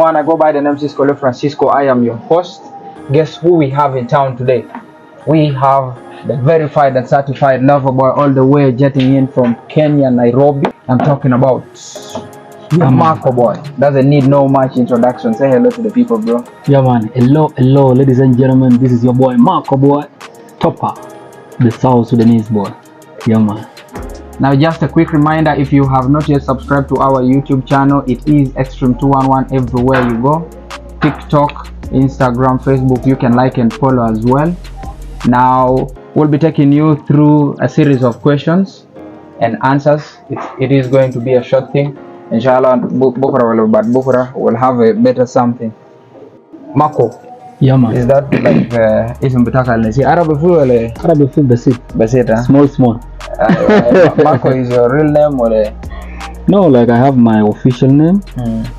I go by the name Cisco Francisco. I am your host. Guess who we have in town today? We have the verified and certified lover boy all the way jetting in from Kenya, Nairobi. I'm talking about MACCO Boy. Doesn't need no much introduction. Say hello to the people, bro. Yeah, man. Hello, ladies and gentlemen. This is your boy MACCO Boy, Topper, the South Sudanese boy. Yeah, man. Now, just a quick reminder, if you have not yet subscribed to our YouTube channel, it is Extreme211 everywhere you go. TikTok, Instagram, Facebook, you can like and follow as well. Now, we'll be taking you through a series of questions and answers. It is going to be a short thing. Inshallah, Bukra will have a better something. MACCO. Yeah, man. Is that like ism bitaka alnasi Arabic food wala Arabic food basit, huh? Small. MACCO is your real name or no, like I have my official name,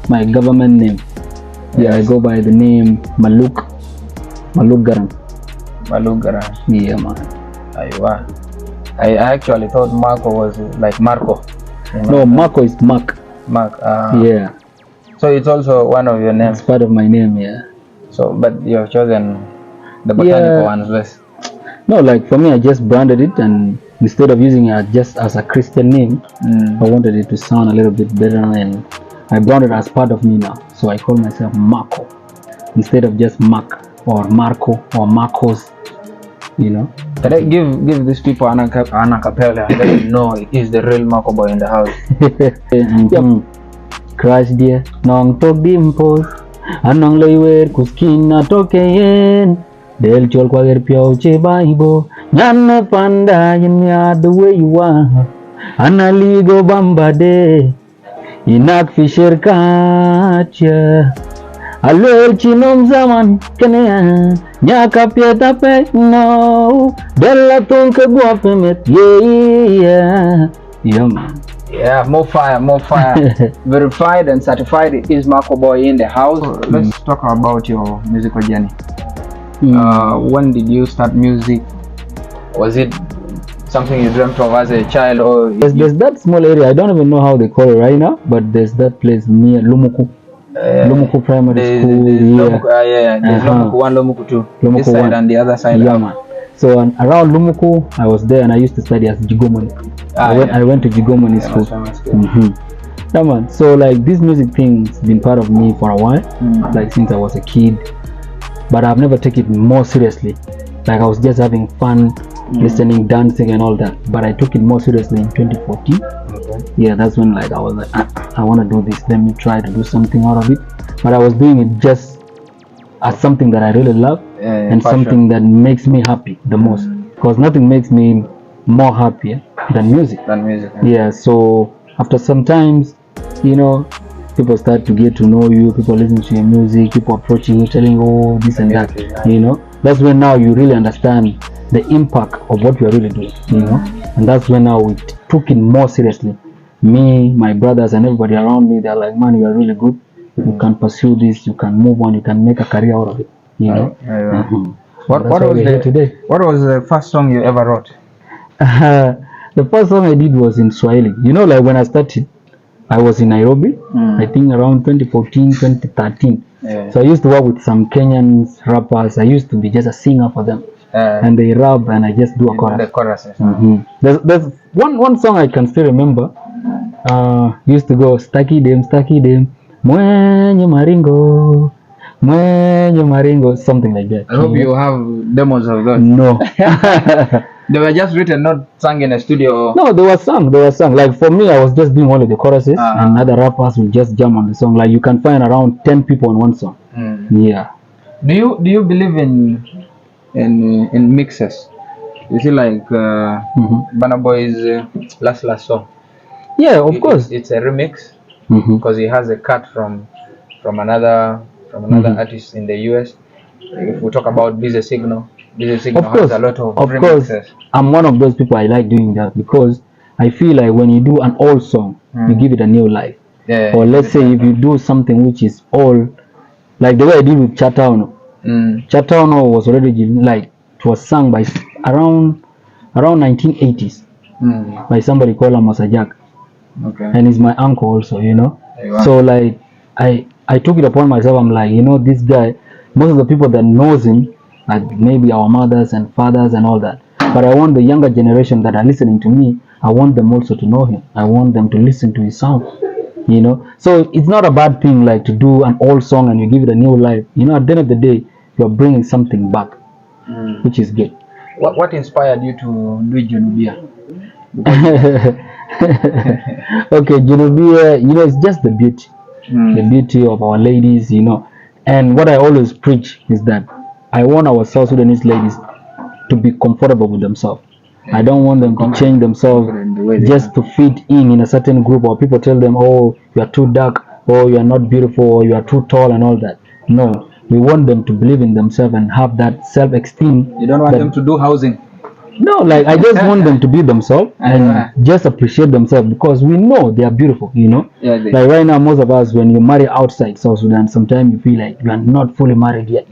my government name. Yeah, I go by the name Maluk Garan. Yeah, man. I actually thought MACCO was like Marco. No, MACCO is Mac. Yeah. So it's also one of your names. It's part of my name, yeah. So, but you have chosen the botanical ones less. No, like for me, I just branded it, and instead of using it just as a Christian name, I wanted it to sound a little bit better, and I branded it as part of me now. So I call myself MACCO instead of just Mac or Marco or Marcos. You know. Can I give these people an acapella? Let them know it is the real MACCO Boy in the house. Crash dear, nong tok dimpos, anong loiwer kuskin na tokeyen. Del chol kwager piao che baibo, nyan panda yin ya the way you are. Analigo bambade, inak fisher kacha. Alwel chinom zaman kene, nyaka pieta pe no. Della tonke guapemet, yeah. Man. Yeah, more fire. Verified and certified, it is MACCO Boy in the house. Let's talk about your musical journey. When did you start music? Was it something you dreamt of as a child, or there's that small area, I don't even know how they call it right now, but there's that place near Lumuku. Lumuku Primary School. There's Lumuku 1, Lumuku 2. This side 1. And the other side. Yeah, man. So around Lumuku, I was there and I used to study as Jigomoni. I went to Jigomoni school. Yeah, man. So like this music thing's been part of me for a while, like since I was a kid. But I've never taken it more seriously. Like I was just having fun, listening, dancing and all that. But I took it more seriously in 2014. Yeah, that's when like I was like, I want to do this. Let me try to do something out of it. But I was doing it just as something that I really love and something that makes me happy the most. Because nothing makes me more happier than music. Yeah, so after some times, you know, people start to get to know you, people listen to your music, people approaching you, telling you, oh, this and that, you know. That's when now you really understand the impact of what you are really doing, you know. And that's when now we took it more seriously. Me, my brothers and everybody around me, they're like, man, you are really good. You can pursue this, you can move on, you can make a career out of it, you know. What was the first song you ever wrote? The first song I did was in Swahili. You know, like when I started, I was in Nairobi, I think around 2014, 2013. So I used to work with some Kenyan rappers. I used to be just a singer for them. And they rap and I just do a chorus. The choruses. There's one song I can still remember. Used to go, Stacky dem, mwenye maringo, something like that. I hope you have demos of those. No. They were just written, not sung in a studio. No, they were sung. Like for me, I was just doing only the choruses, and other rappers will just jam on the song. Like you can find around 10 people on one song. Yeah. Do you believe in mixes? You see, like Burna Boy's last song. Yeah, of course. It's a remix because he has a cut from another artist in the US. If we talk about Busy Signal has a lot of remixes. Course, I'm one of those people. I like doing that because I feel like when you do an old song, you give it a new life. Or let's say if you do something which is old, like the way I did with Chatauno. Chatauno was already like it was sung by around 1980s by somebody called Masajak. And he's my uncle also, you know. So like I I took it upon myself. I'm like, you know, this guy, most of the people that knows him, like maybe our mothers and fathers and all that. But I want the younger generation that are listening to me, I want them also to know him. I want them to listen to his sound, you know. So it's not a bad thing like to do an old song and you give it a new life. You know, at the end of the day, you're bringing something back, which is good. What inspired you to do Junubia? Okay, Junubia, you know, it's just the beauty. The beauty of our ladies, you know. And what I always preach is that I want our South Sudanese ladies to be comfortable with themselves. I don't want them to change themselves just to fit in a certain group, or people tell them, oh, you are too dark, or you are not beautiful, or you are too tall and all that. No, we want them to believe in themselves and have that self-esteem. You don't want them to do housing? No, like I just want them to be themselves and just appreciate themselves, because we know they are beautiful, you know. Like right now, most of us, when you marry outside South Sudan, sometimes you feel like you are not fully married yet.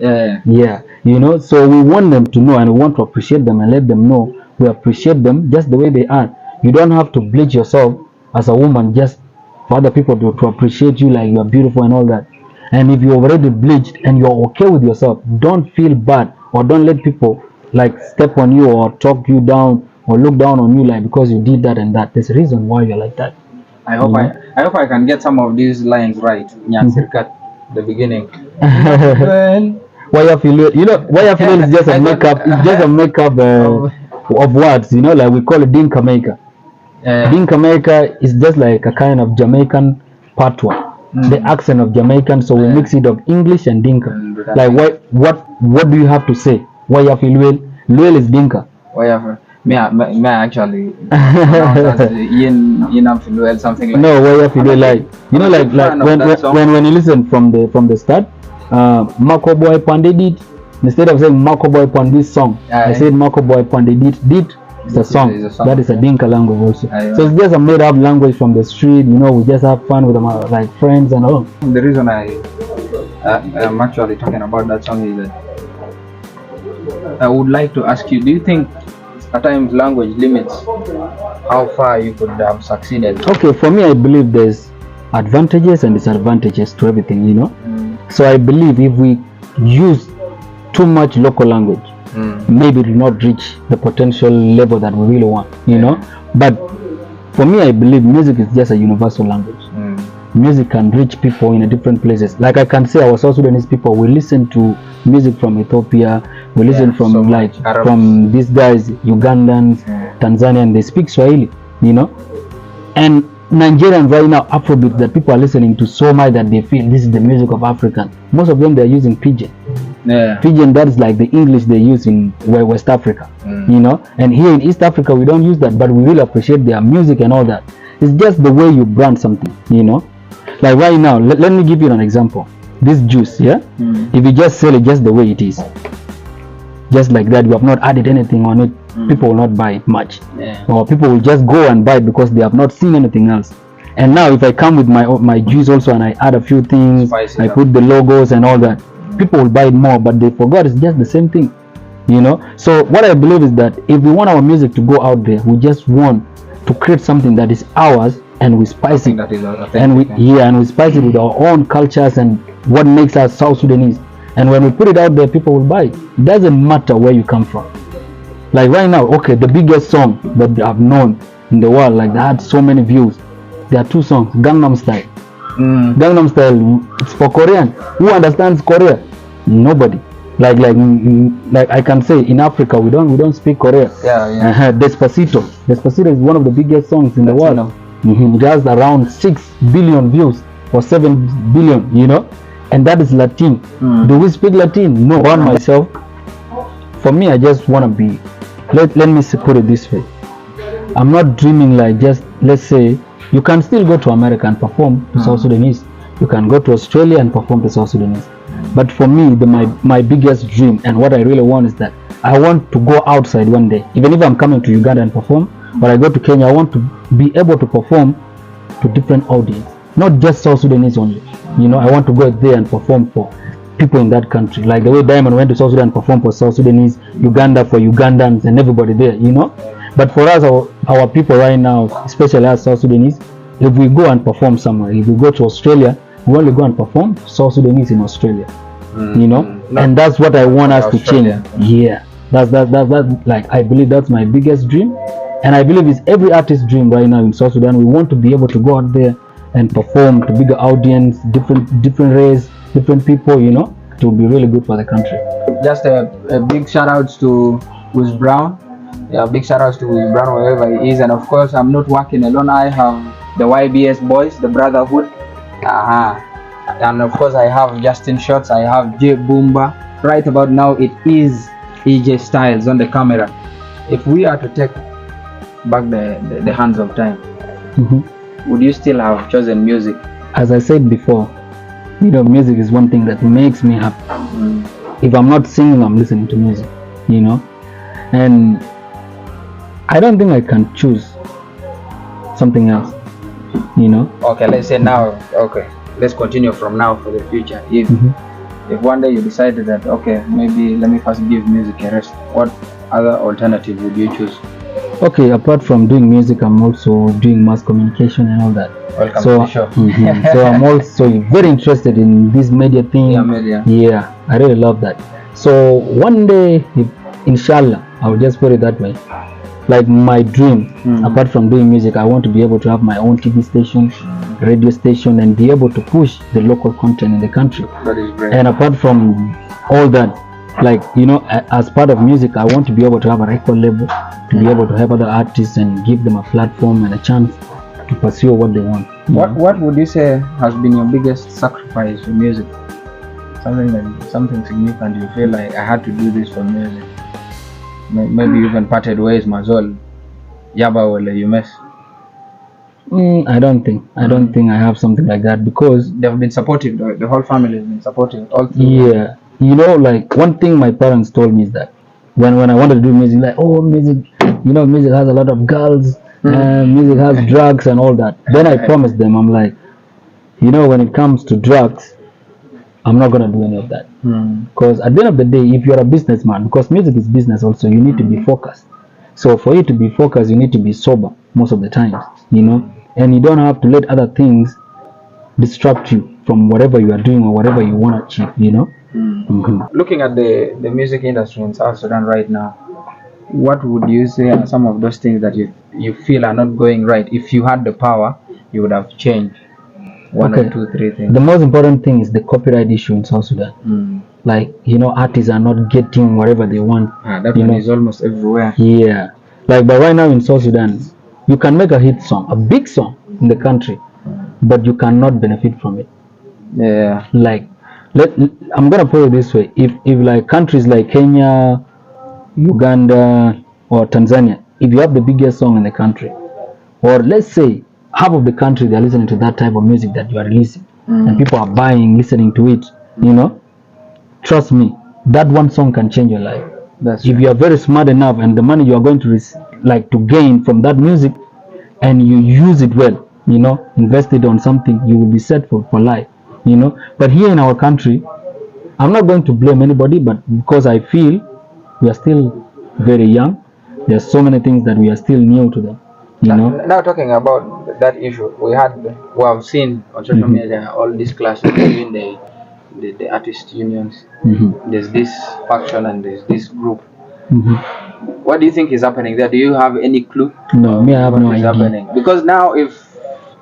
Yeah, you know. So we want them to know, and we want to appreciate them and let them know we appreciate them just the way they are. You don't have to bleach yourself as a woman just for other people to appreciate you like you are beautiful and all that. And if you're already bleached and you're okay with yourself, don't feel bad, or don't let people like step on you or talk you down or look down on you like because you did that and that. There's a reason why you're like that. I hope I can get some of these lines right. The beginning. Why you feel, you know, why you feel is just a makeup. It's just a makeup of words, you know, like we call it Dinka Maker. Dinka Maker is just like a kind of Jamaican patois. The accent of Jamaican, so we mix it of English and Dinka. Like what do you have to say? Why you feel Luel is Dinka. Why you me actually something like no, why you feel like, you know, like when you listen from the start, MACCO BWOY Pandedit, instead of saying MACCO BWOY Pandit song, I said MACCO BWOY Pandedit. It's a song. That is a Dinka language also. So it's just a made up language from the street, you know. We just have fun with our like friends and all. The reason I'm actually talking about that song is that I would like to ask you, do you think at times language limits how far you could have succeeded? Okay, for me, I believe there's advantages and disadvantages to everything, you know. So I believe if we use too much local language, maybe it will not reach the potential level that we really want, you know. But for me, I believe music is just a universal language. Music can reach people in different places. Like I can say, our South Sudanese people, we listen to music from Ethiopia, we listen from like Arabs, from these guys, Ugandans, Tanzanian, they speak Swahili, you know. And Nigerians right now, Afrobeat that people are listening to so much that they feel this is the music of African. Most of them, they are using pidgin. Pidgin, that is like the English they use in West Africa, you know. And here in East Africa, we don't use that, but we really appreciate their music and all that. It's just the way you brand something, you know. Like right now, let me give you an example. This juice, if you just sell it just the way it is, just like that, you have not added anything on it, people will not buy it much, or people will just go and buy it because they have not seen anything else. And now if I come with my juice also and I add a few things, I put the logos and all that, people will buy it more, but they forgot it's just the same thing, you know. So what I believe is that if we want our music to go out there, we just want to create something that is ours, and we spice it, and we spice it with our own cultures and what makes us South Sudanese. And when we put it out there, people will buy it. It doesn't matter where you come from. Like right now, okay, the biggest song that I've known in the world, like that had so many views, there are two songs, Gangnam Style. Gangnam Style, it's for Korean. Who understands Korea? Nobody. Like I can say in Africa we don't speak Korea. Despacito is one of the biggest songs in the world. It has around 6 billion views or 7 billion, you know, and that is Latin. Do we speak Latin? No. On myself, for me, I just want to be, let me put it this way, I'm not dreaming like just, let's say, you can still go to America and perform to South Sudanese, you can go to Australia and perform to South Sudanese, but for me, my biggest dream and what I really want is that I want to go outside one day. Even if I'm coming to Uganda and perform, but I go to Kenya, I want to be able to perform to different audience, not just South Sudanese only. You know, I want to go there and perform for people in that country, like the way Diamond went to South Sudan and performed for South Sudanese, Uganda for Ugandans and everybody there, you know. But for us, our people right now, especially as South Sudanese, if we go and perform somewhere, if we go to Australia we only go and perform. South Sudanese in Australia, you know, and that's what I want us to change. Yeah, that's like, I believe that's my biggest dream, and I believe it's every artist's dream right now in South Sudan. We want to be able to go out there and perform to bigger audience, different race, different people, you know. It will be really good for the country. Just a big shout outs to Wiz Brown. Yeah, big shout outs to Wiz Brown wherever he is. And of course, I'm not working alone. I have the YBS boys, the Brotherhood. And of course, I have Justin Shots, I have J Boomba. Right about now, it is EJ Styles on the camera. If we are to take back the hands of time, would you still have chosen music? As I said before, you know, music is one thing that makes me happy. If I'm not singing, I'm listening to music, you know. And I don't think I can choose something else, you know. Okay, let's say now, okay, let's continue from now for the future. If one day you decided that, okay, maybe let me first give music a rest, what other alternative would you choose? Okay, apart from doing music, I'm also doing mass communication and all that. Welcome to the show. So I'm also very interested in this media thing. Yeah, I really love that. So one day, inshallah, I'll just put it that way. Like my dream, apart from doing music, I want to be able to have my own TV station, radio station, and be able to push the local content in the country. That is great. And apart from all that, like, you know, as part of music, I want to be able to have a record label, to be able to help other artists and give them a platform and a chance to pursue what they want. What would you say has been your biggest sacrifice in music? Something significant you feel like, I had to do this for music. Maybe you even parted ways, Mazol, Yaba or you mess. I don't think I have something like that, because they've been supportive. The whole family has been supportive. Yeah, you know, like one thing my parents told me is that when I wanted to do music, like, oh, music, you know, music has a lot of girls, music has drugs and all that. Then I promised them, I'm like, you know, when it comes to drugs, I'm not gonna do any of that. Because at the end of the day, if you're a businessman, because music is business also, you need to be focused. So for you to be focused, you need to be sober most of the time, you know, and you don't have to let other things distract you from whatever you are doing or whatever you want to achieve, you know. Looking at the music industry in South Sudan right now, what would you say are some of those things that you feel are not going right? If you had the power, you would have changed one or two, three things. The most important thing is the copyright issue in South Sudan. Like, you know, artists are not getting whatever they want. That one is almost everywhere. Yeah, like, but right now in South Sudan, you can make a hit song, a big song in the country, but you cannot benefit from it. Yeah, like, I'm gonna put it this way: if like countries like Kenya, Uganda, or Tanzania, if you have the biggest song in the country, or let's say half of the country, they're listening to that type of music that you are releasing, and people are buying, listening to it, you know, trust me, that one song can change your life. That's if you are very smart enough, and the money you are going to to gain from that music, and you use it well, you know, invest it on something, you will be set for life, you know. But here in our country, I'm not going to blame anybody, but because I feel we are still very young, there's so many things that we are still new to them, you know. Now talking about that issue, we have seen on social media all these clashes between the artist unions. There's this faction and there's this group. What do you think is happening there? Do you have any clue? No, me, I have no idea. Happening? Because now, if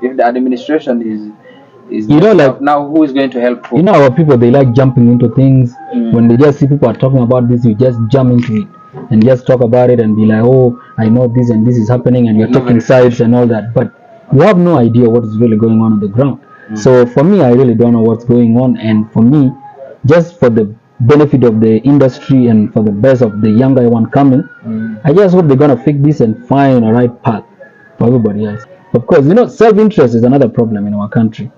the administration is you know, like, now who is going to help who? You know, our people, they like jumping into things. When they just see people are talking about this, you just jump into it and just talk about it and be like, oh, I know this and this is happening, and you're taking sides and all that, but you have no idea what is really going on the ground. So for me, I really don't know what's going on, and for me, just for the benefit of the industry and for the best of the younger one coming, I just hope they're gonna fix this and find a right path for everybody else. Of course, you know, self-interest is another problem in our country.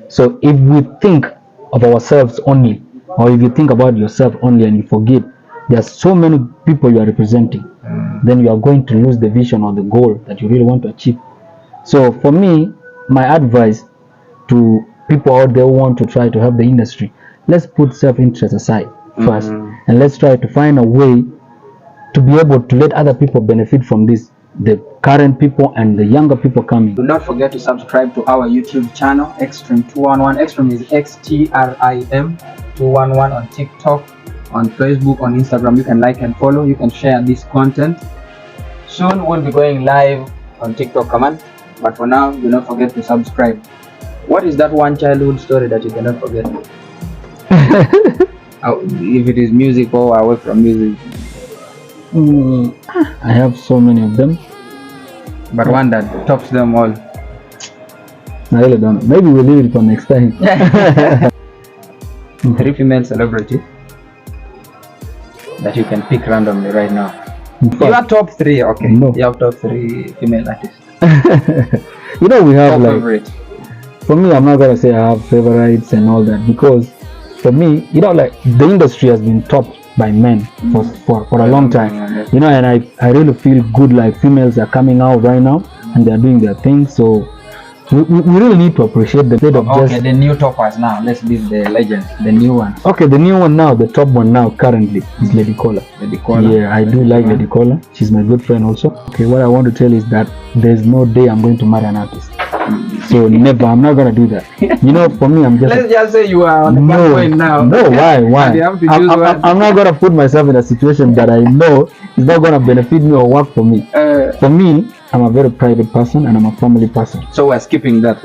So if we think of ourselves only, or if you think about yourself only and you forget there are so many people you are representing, then you are going to lose the vision or the goal that you really want to achieve. So for me, my advice to people out there who want to try to help the industry, let's put self-interest aside first, and let's try to find a way to be able to let other people benefit from this the current people and the younger people coming. Do not forget to subscribe to our YouTube channel, Extreme 211. Extreme is XTRIM 211 on TikTok, on Facebook, on Instagram. You can like and follow. You can share this content. Soon we'll be going live on TikTok, come on. But for now, do not forget to subscribe. What is that one childhood story that you cannot forget? If it is music or away from music. I have so many of them, but one that tops them all. I really don't know. Maybe we'll leave it for next time. 3 female celebrities that you can pick randomly right now. You are top 3, okay? No. You have top 3 female artists. You know, we have Top like favorite. For me, I'm not gonna say I have favorites and all that, because for me, you know, like the industry has been topped by men for a long time, you know, and I really feel good, like females are coming out right now and they're doing their thing, so we really need to appreciate the state of okay, the new toppers now. Let's leave the legends, the new one. Okay, the new one now, the top one now currently is Lady Kola. Lady Kola. Yeah, I do like Lady Kola. She's my good friend also. Okay, what I want to tell is that there's no day I'm going to marry an artist. So never, I'm not gonna do that. You know, for me, I'm just. Let's just say you are on the back point now. No, why? I'm not gonna put myself in a situation that I know is not gonna benefit me or work for me. For me, I'm a very private person and I'm a family person. So we're skipping that.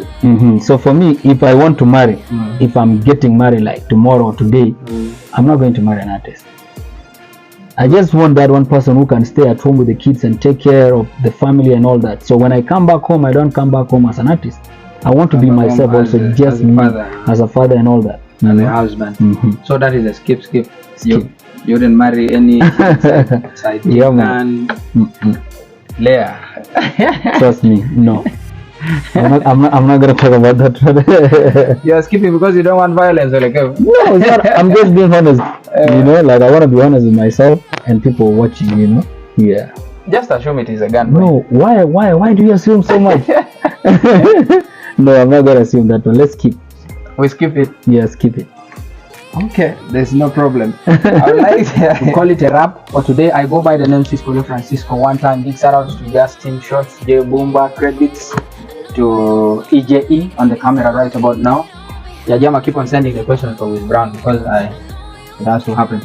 So for me, if I want to marry, if I'm getting married like tomorrow or today, I'm not going to marry an artist. I just want that one person who can stay at home with the kids and take care of the family and all that. So when I come back home, I don't come back home as an artist. I want to be myself also, just me as a father and all that. As a husband. So that is a skip. You didn't marry any side yeah, man. Leah. Trust me, no. I'm not gonna talk about that. You're skipping because you don't want violence, or like? No, it's not. I'm just being honest. You know, like I want to be honest with myself and people watching. You know, yeah. Just assume it is a gun. No, why do you assume so much? No, I'm not gonna assume that one. Let's skip. We skip it. Yeah, skip it. Okay, there's no problem. I would like to call it a wrap for today. I go by the name Cisco Francisco. One time, big shout outs to Justin Shots, J Boomba, credits to EJE on the camera right about now. Yajama keep on sending the questions for with Brown because it has to happen.